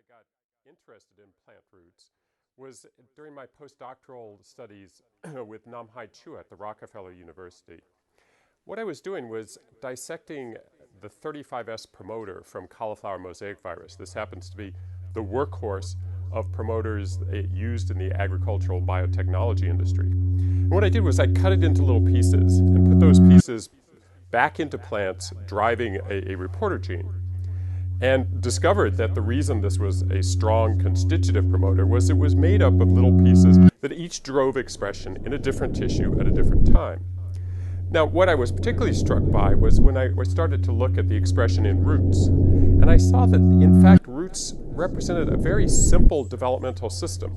got interested in plant roots was during my postdoctoral studies with Namhai Chua at the Rockefeller University. What I was doing was dissecting the 35S promoter from cauliflower mosaic virus. This happens to be the workhorse of promoters used in the agricultural biotechnology industry. And what I did was I cut it into little pieces and put those pieces back into plants driving a reporter gene, and discovered that the reason this was a strong constitutive promoter was it was made up of little pieces that each drove expression in a different tissue at a different time. Now, what I was particularly struck by was when I started to look at the expression in roots, and I saw that, in fact, roots represented a very simple developmental system.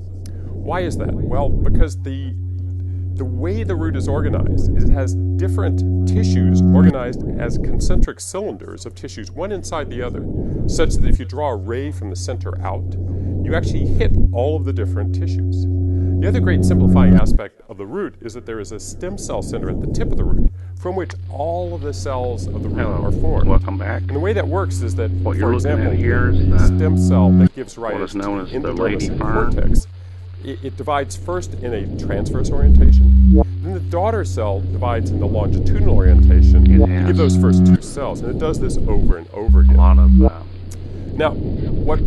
Why is that? Well, because the way the root is organized is it has different tissues organized as concentric cylinders of tissues, one inside the other, such that if you draw a ray from the center out, you actually hit all of the different tissues. The other great simplifying aspect of the root is that there is a stem cell center at the tip of the root from which all of the cells of the root are formed. Welcome back. And the way that works is that, What for you're looking example, at here is the stem cell that gives what rise is known as to the endodermis lady and fern. cortex, it divides first in a transverse orientation. Then the daughter cell divides in the longitudinal orientation to give those first two cells, and it does this over and over again. A lot of Now, what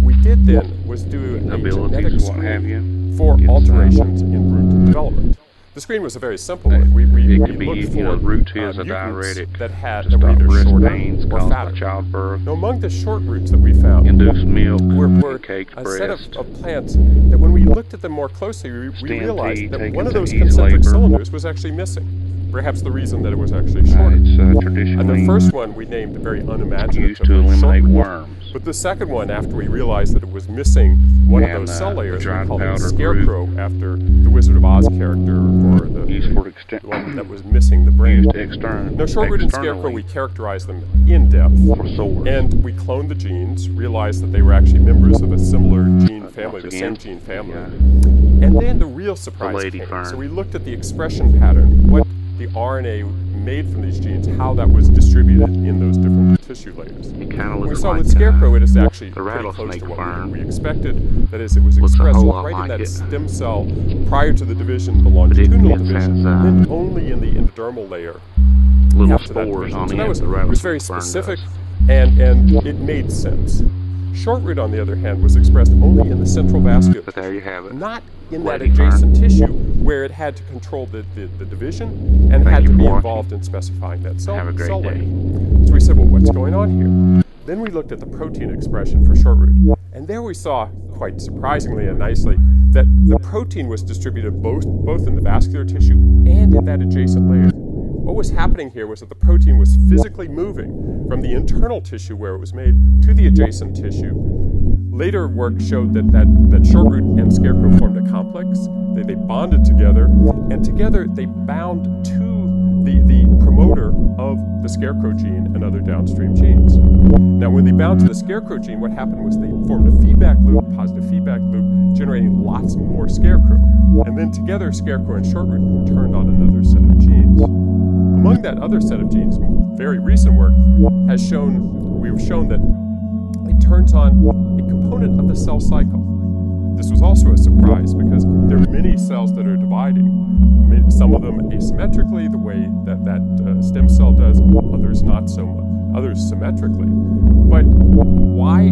we did then was do a genetic abilities, what have screen you. for alterations in root development. The screen was a very simple one. We It could be, looked you know, for root T is a mutants diuretic that to were stop either breast shorter pains or caused by fatter. childbirth, Now, among the short roots that we found induced milk, were caked a set breast, of plants that when we looked at them more closely, we Stem realized T that taken one of to those ease concentric labor. cylinders was actually missing. Perhaps the reason that it was actually shorter. it's And the traditionally first one we named very unimaginatively used to eliminate short root. worms. But the second one, after we realized that it was missing one of And, those cell the layers, we dried called it powdered Scarecrow after the Wizard of Oz character, or Used for the one that was missing the brain. used externally. Now, short root and Scarecrow, we characterized them in depth. for sores. And we cloned the genes, realized that they were actually members of a similar gene family, the same again, gene family. yeah. And then the real surprise lady came. fern. So we looked at the expression pattern, what the RNA made from these genes, how that was distributed in those different tissue layers. It kind of We looks saw like with Scarecrow, it is actually the pretty close rattlesnake to what fern. we expected. That is, it was Looks a expressed whole lot right in like that it. stem cell prior to the division, the longitudinal it division, has, and then only in the endodermal layer little after that spores division. on So the that end was, of the it was very rattlesnake fern specific, does. and it made sense. Short root, on the other hand, was expressed only in the central vascular, But there you have it. not in that Lady adjacent fern. tissue where it had to control the division and Thank had you to for be watching. involved in specifying that cell, Have a great cell day. layer. So we said, well, what's going on here? Then we looked at the protein expression for short root, and there we saw, quite surprisingly and nicely, that the protein was distributed both in the vascular tissue and in that adjacent layer. What was happening here was that the protein was physically moving from the internal tissue where it was made to the adjacent tissue. Later work showed that short root and Scarecrow formed a complex. They bonded together, and together they bound to the promoter of the Scarecrow gene and other downstream genes. Now, when they bound to the Scarecrow gene, what happened was they formed a feedback loop, positive feedback loop, generating lots more Scarecrow. And then together, Scarecrow and short root turned on another set of genes. Among that other set of genes, very recent work has shown, we've shown that it turns on a component of the cell cycle. This was also a surprise because there are many cells that are dividing, some of them asymmetrically, the way that stem cell does, others not so much, others symmetrically. But why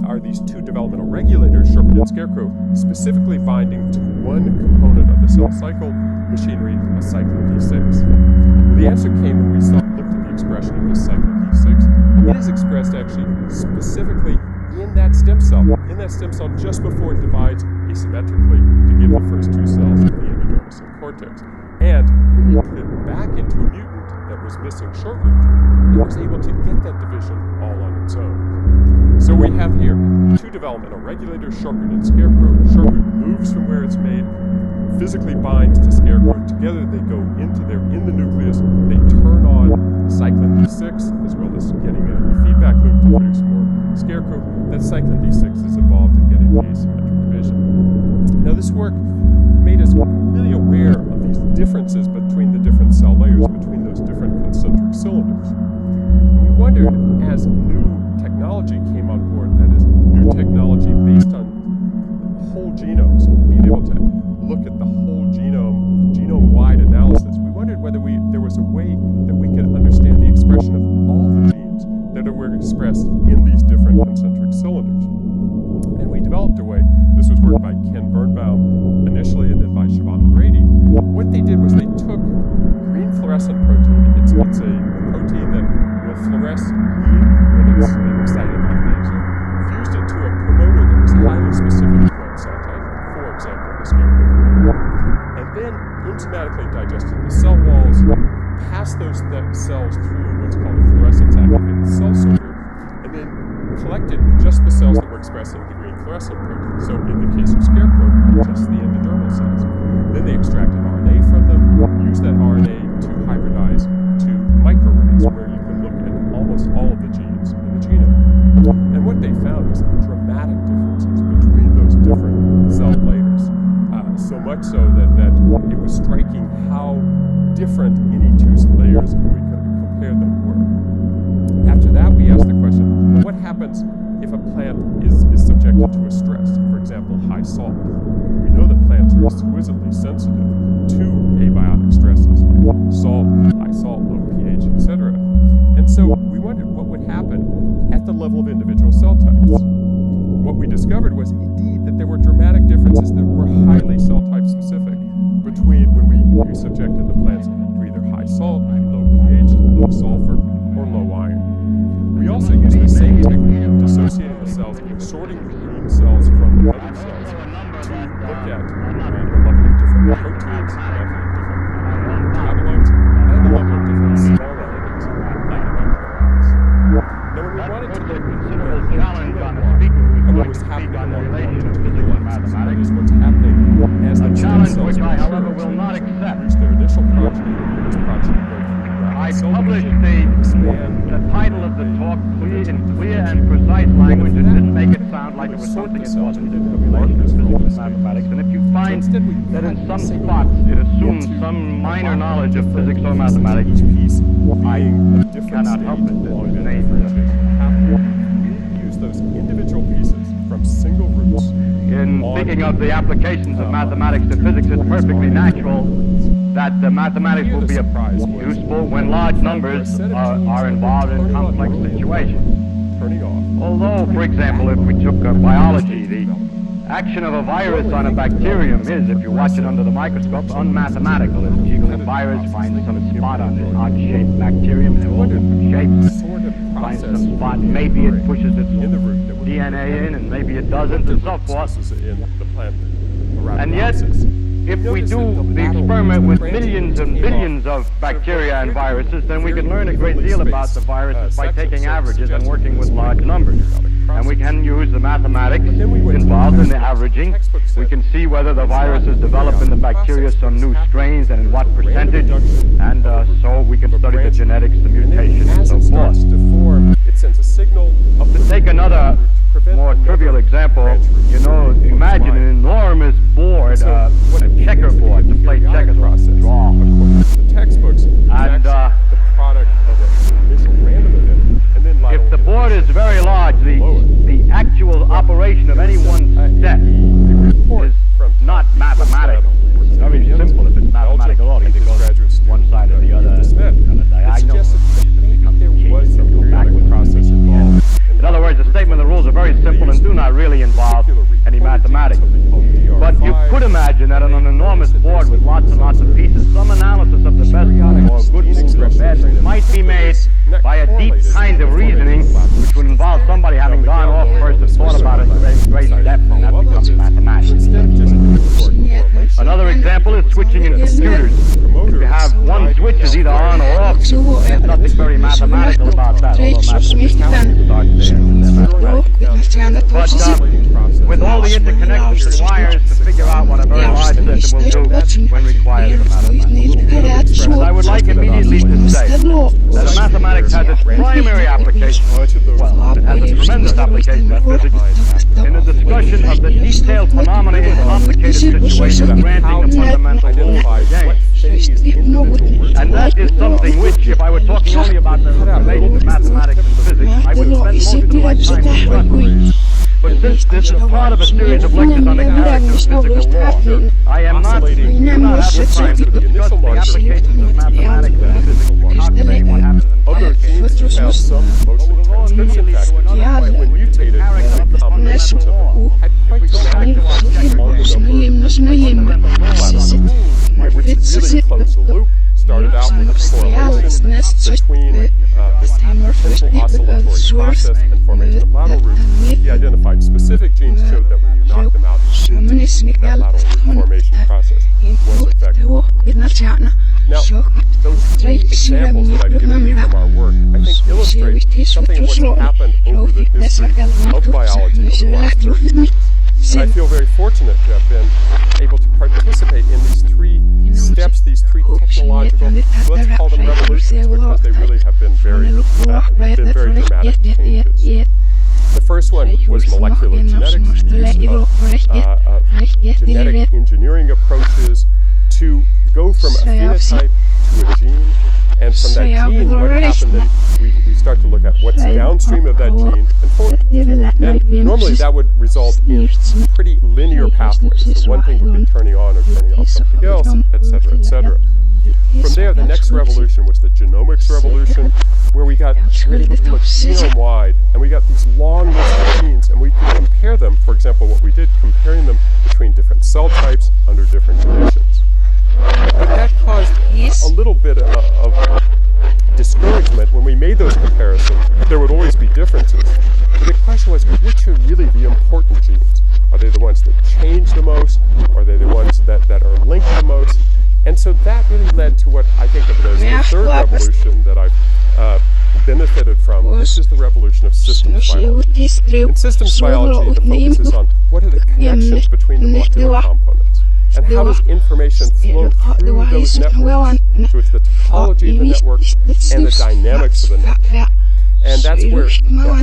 are these two developmental regulators, short root and Scarecrow, specifically binding to one component of the cell cycle machinery, a cyclin D6? The answer came when we looked at the expression of this cyclin D6. It is expressed actually specifically in that stem cell just before it divides asymmetrically to give the first two cells of the endodermis and cortex. And when you put it back into a mutant that was missing short root, it was able to get that division all on its own. So we have here two developmental regulators, short root and Scarecrow. Short root moves from where it's made, physically binds to Scarecrow. Together they go in the nucleus, they turn on cyclin D6, as well as getting a feedback loop to produce more Scarecrow. That cyclin D6 is involved in getting the asymmetric division. Now, this work made us really aware of these differences between the different cell layers, between those different concentric cylinders. And we wondered, as new technology came on board, that is, new technology based on whole genomes, being able to look at the whole genome-wide analysis. We wondered whether there was a way that we could understand the expression of all the genes that were expressed in these different concentric cylinders. And we developed a way. This was work by Ken Birnbaum initially, and then by Siobhan Brady. What they did was they took green fluorescent protein. It's a protein that will fluoresce green when it's excited by a laser, fused it to a promoter that was highly specific to one cell type, for example, the scarecrow promoter, and then enzymatically digested the cell walls, passed those cells through what's called a fluorescence-activated cell sorter, and then collected just the cells that were expressing the green fluorescent protein. So in the case of scarecrow, just the endodermal cells. Then they extracted RNA from them, used that RNA to hybridize to microarrays, where you can look at almost all of the genes in the genome. And what they found was dramatic differences between those different cell layers. So much so that it was striking how different any two layers, when we compared them, were. After that, we asked the question, what happens if a plant is subjected to a stress, for example, high salt? We know that plants are exquisitely sensitive to abiotic stresses, like salt, high salt, low pH, etc. And so we wondered what would happen at the level of individual cell types. What we discovered was indeed that there were dramatic differences that were highly cell type specific between when we subjected the plants to either high salt, low pH, low sulfur, or low iron. We also used the same technique of dissociating the cells and sorting the green cells from the other cells to look at the level of different proteins, the level of different metabolites, and the level of different small elements like microorganisms. Now, when we wanted to look at what was happening along longitudinal axis, that is what's happening as the cells which I, however, will not accept. Reach their initial progeny, this progeny go I published the title of the talk in clear and precise language and didn't make it sound like it was something it wasn't in relation to physics and mathematics. And if you find that in some spots it assumes some minor knowledge of physics or mathematics, I cannot help it. The name we use those individual pieces from single roots. In thinking of the applications of mathematics to physics, it's perfectly natural that the mathematics will be useful when large numbers are involved in complex situations. Although, for example, if we took biology, the action of a virus on a bacterium is, if you watch it under the microscope, unmathematical. If a Jiggling virus finds some spot on this odd-shaped bacterium, they're all different shapes, finds some spot, maybe it pushes its DNA in, and maybe it doesn't, and so forth. And yet, if we do the experiment with millions and billions of bacteria and viruses, then we can learn a great deal about the viruses by taking averages and working with large numbers. And we can use the mathematics involved in the averaging. We can see whether the viruses develop in the bacteria some new strains and in what percentage, and so we can study the genetics, the mutation, and so forth. To take another more trivial example, you know, imagine an enormous board, a checkerboard to play checkers or draw. The textbooks and the product of an initial random event, and then if the board is very large, the actual operation of any one step is not mathematical. It's very simple if it's mathematical at all. Either goes one side or the other on the diagonal. In other words, the statement of the rules are very simple and do not really involve any mathematics. But you could imagine that on an enormous board with lots and lots of pieces, some analysis of the best or good moves or bad moves might be made by a deep kind of reasoning, which would involve somebody having gone off first and thought about it in great depth, and that becomes mathematics. Another example is switching in computers. If you have one switch is either on or off, there's nothing very mathematical about that, although mathematics starts there. But with all the interconnections and wires to figure out what a very large system will do when required for mathematics. And I would like immediately to say that mathematics has its primary application, well, it has a tremendous application in physics, in the discussion of the detailed phenomena in complicated situations granting a fundamental rule for the game. And that is something which, if I were talking only about the relation of mathematics and physics, I would spend most of my time discussing. But This is part of a series of lectures on the character of physical law. I am not, do not have the time to discuss the applications of mathematics and physical law. How can anyone happens in Other genes found some, mostly transcription factors, that when mutated, combinations of them had quite dramatic effects on the number of which really closed the loop. Started out with a correlation between this simple oscillatory process and formation of lateral roots. He identified specific genes showed that when you knock them out, that lateral root formation process was effective. Now, those three examples that I've given you from our work, I think illustrate something of what's happened over the history of biology over the last 30 years. And I feel very fortunate to have been able to participate in these three steps, these three technological, let's call them revolutions, because they really have been very dramatic changes. The first one was molecular genetics, the use of genetic engineering approaches to go from a phenotype to a gene. And from that gene, what happened, then we start to look at what's downstream of that gene. And normally that would result in pretty linear pathways. So one thing would be turning on or turning off something else, etc., etc. From there, the next revolution was the genomics revolution, where we got able to look genome-wide, and we got these long lists of genes, and we could compare them. For example, what we did, comparing them between different cell types under different conditions. But that caused a little bit of discouragement when we made those comparisons. There would always be differences. But the question was, which are really the important genes? Are they the ones that change the most? Or are they the ones that are linked the most? And so that really led to what I think of as the third revolution that I've benefited from. This is the revolution of systems biology. In systems biology, the focus is on what are the connections between the molecular components. And how does information flow through those networks? So it's the topology of the network and the dynamics of the network. And that's where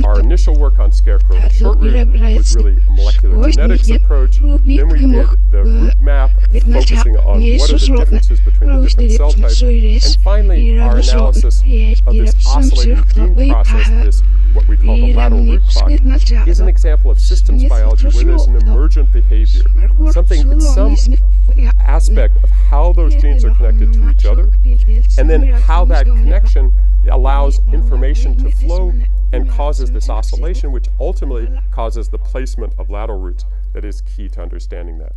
our initial work on scarecrow and shortroot was really a molecular genetics approach. Then we did the root map, focusing on what are the differences between the different cell types. And finally, our analysis of this oscillating gene process, this what we call the lateral root clock, is an example of systems biology where there's an emergent behavior, some aspect of how those genes are connected to each other, and then how that connection allows information to flow and causes this oscillation, which ultimately causes the placement of lateral roots that is key to understanding that.